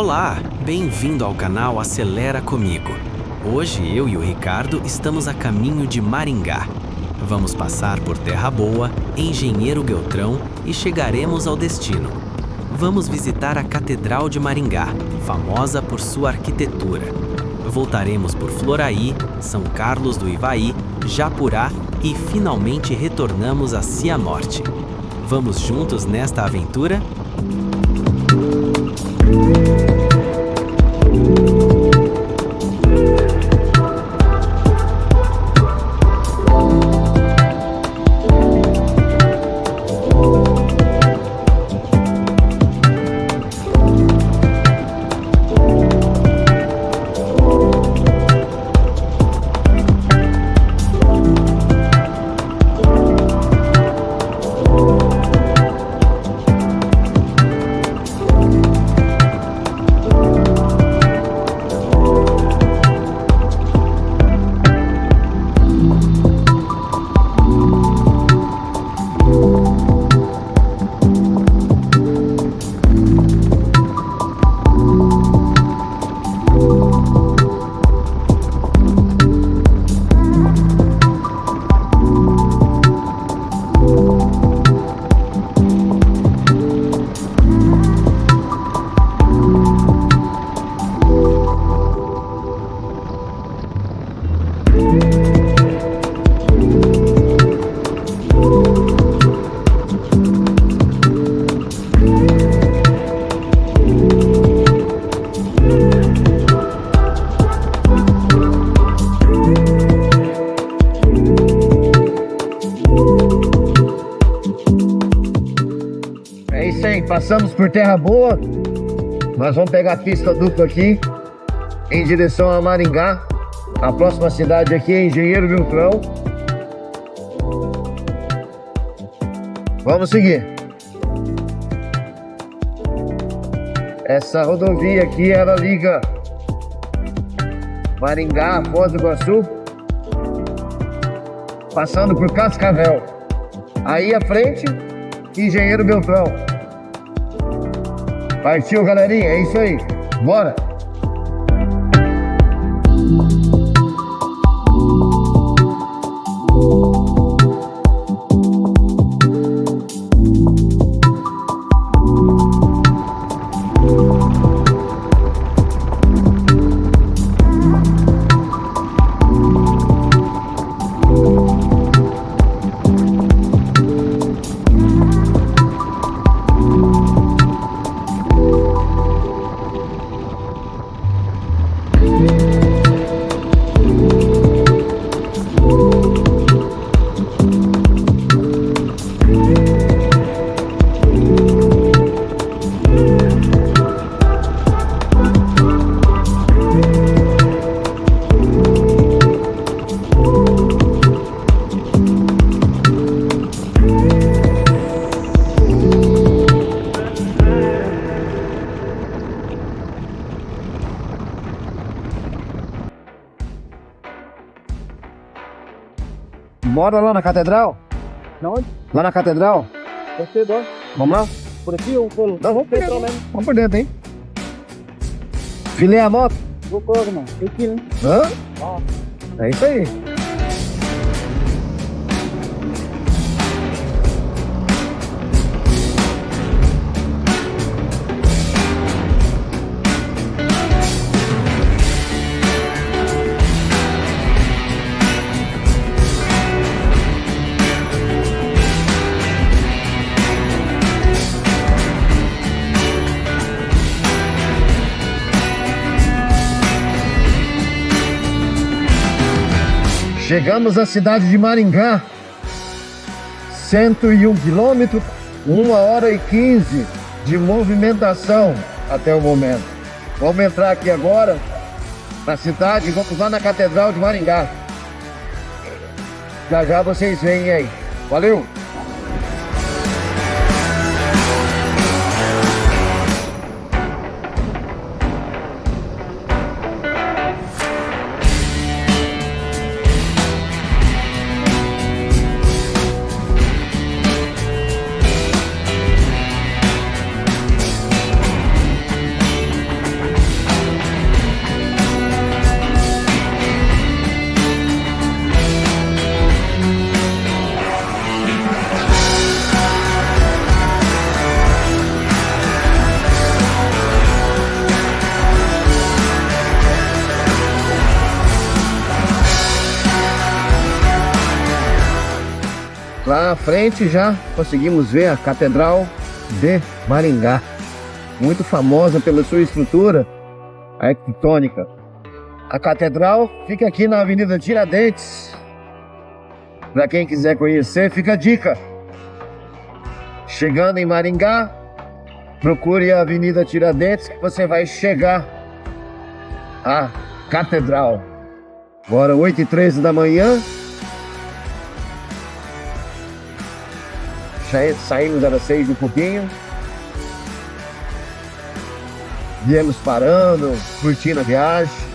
Olá, bem-vindo ao canal Acelera Comigo. Hoje eu e o Ricardo estamos a caminho de Maringá. Vamos passar por Terra Boa, Engenheiro Beltrão e chegaremos ao destino. Vamos visitar a Catedral de Maringá, famosa por sua arquitetura. Voltaremos por Floraí, São Carlos do Ivaí, Japurá e finalmente retornamos a Cianorte. Vamos juntos nesta aventura? É isso aí, passamos por Terra Boa. Nós vamos pegar a pista dupla aqui em direção a Maringá. A próxima cidade aqui é Engenheiro Beltrão. Vamos seguir. Essa rodovia aqui, ela liga Maringá a Foz do Iguaçu, passando por Cascavel. Aí à frente, Engenheiro Beltrão. Partiu, galerinha, é isso aí. Bora! Bora lá na catedral? Na onde? Lá na catedral? Você dói? Vamos lá? Por aqui ou por... Não, vamos por dentro. mesmo? Vamos por dentro, hein? Filé a moto? Vou por, irmão. Aqui, né? Hã? Ó. É isso aí. Chegamos à cidade de Maringá, 101 quilômetros, 1h15 de movimentação até o momento. Vamos entrar aqui agora na cidade e vamos lá na Catedral de Maringá. Já já vocês veem aí. Valeu! Lá à frente já conseguimos ver a Catedral de Maringá, muito famosa pela sua estrutura arquitetônica. A catedral fica aqui na Avenida Tiradentes. Para quem quiser conhecer, fica a dica. Chegando em Maringá, procure a Avenida Tiradentes que você vai chegar à catedral. Agora 8h13 da manhã. Já saímos, era 6 e pouquinho. Viemos parando, curtindo a viagem.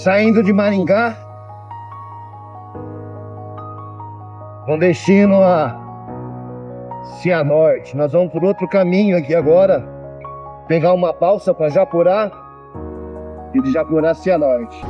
Saindo de Maringá, com destino a Cianorte. Nós vamos por outro caminho aqui agora, pegar uma balsa para Japurá e de Japurá Cianorte.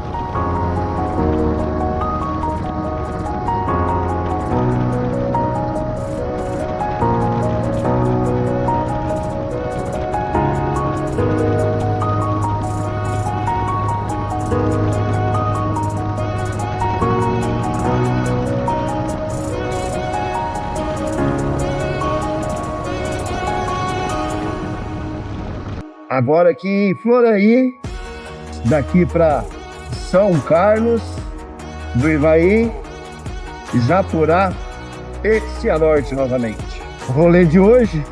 Agora aqui em Floraí, daqui para São Carlos do Ivaí, Japurá e Cianorte novamente. O rolê de hoje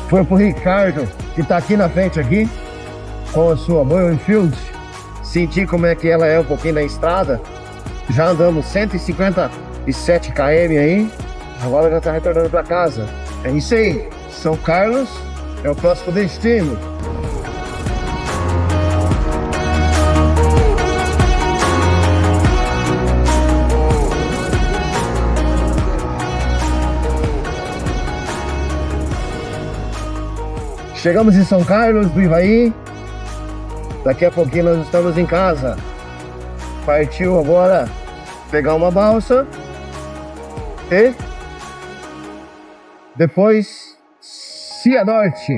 foi pro Ricardo, que tá aqui na frente aqui, com a sua Banfield. Senti como é que ela é um pouquinho na estrada. Já andamos 157 km aí, agora já tá retornando para casa. É isso aí, São Carlos é o próximo destino. Chegamos em São Carlos do Ivaí. Daqui a pouquinho nós estamos em casa. Partiu agora pegar uma balsa e depois Cianorte.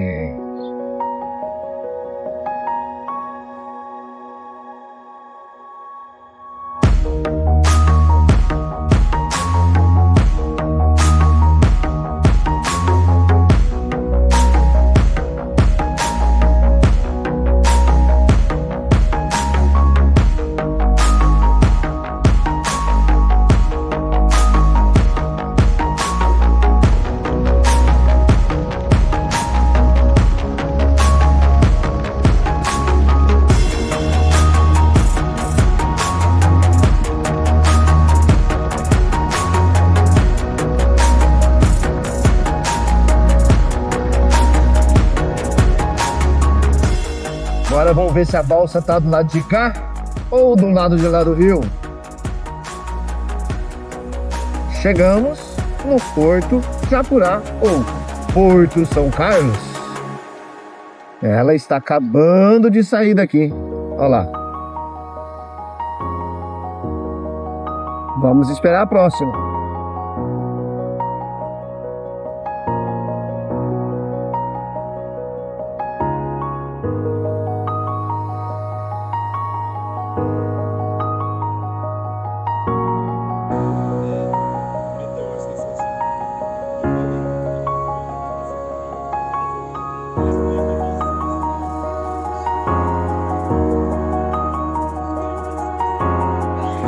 Agora vamos ver se a balsa tá do lado de cá ou do lado de lá do rio. Chegamos no Porto Japurá ou Porto São Carlos. Ela está acabando de sair daqui. Olha lá. Vamos esperar a próxima.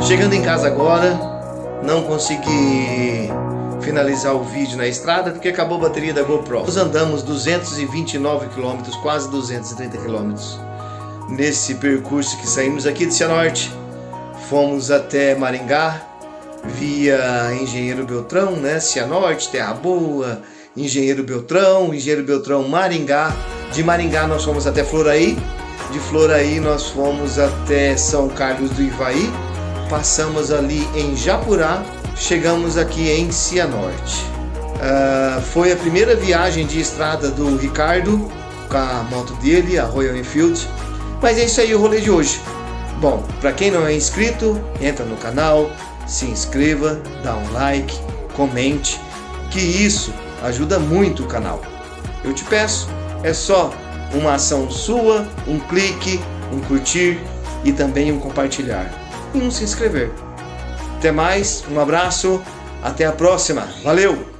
Chegando em casa agora, não consegui finalizar o vídeo na estrada porque acabou a bateria da GoPro. Nós andamos 229 km, quase 230 km. Nesse percurso que saímos aqui de Cianorte, fomos até Maringá, via Engenheiro Beltrão, né? Cianorte, Terra Boa, Engenheiro Beltrão, Maringá. De Maringá nós fomos até Floraí, de Floraí nós fomos até São Carlos do Ivaí, passamos ali em Japurá, chegamos aqui em Cianorte. Foi a primeira viagem de estrada do Ricardo, com a moto dele, a Royal Enfield. Mas é isso aí o rolê de hoje. Bom, para quem não é inscrito, entra no canal, se inscreva, dá um like, comente, que isso ajuda muito o canal. Eu te peço, é só uma ação sua, um clique, um curtir e também um compartilhar. E um se inscrever. Até mais, um abraço, até a próxima, valeu!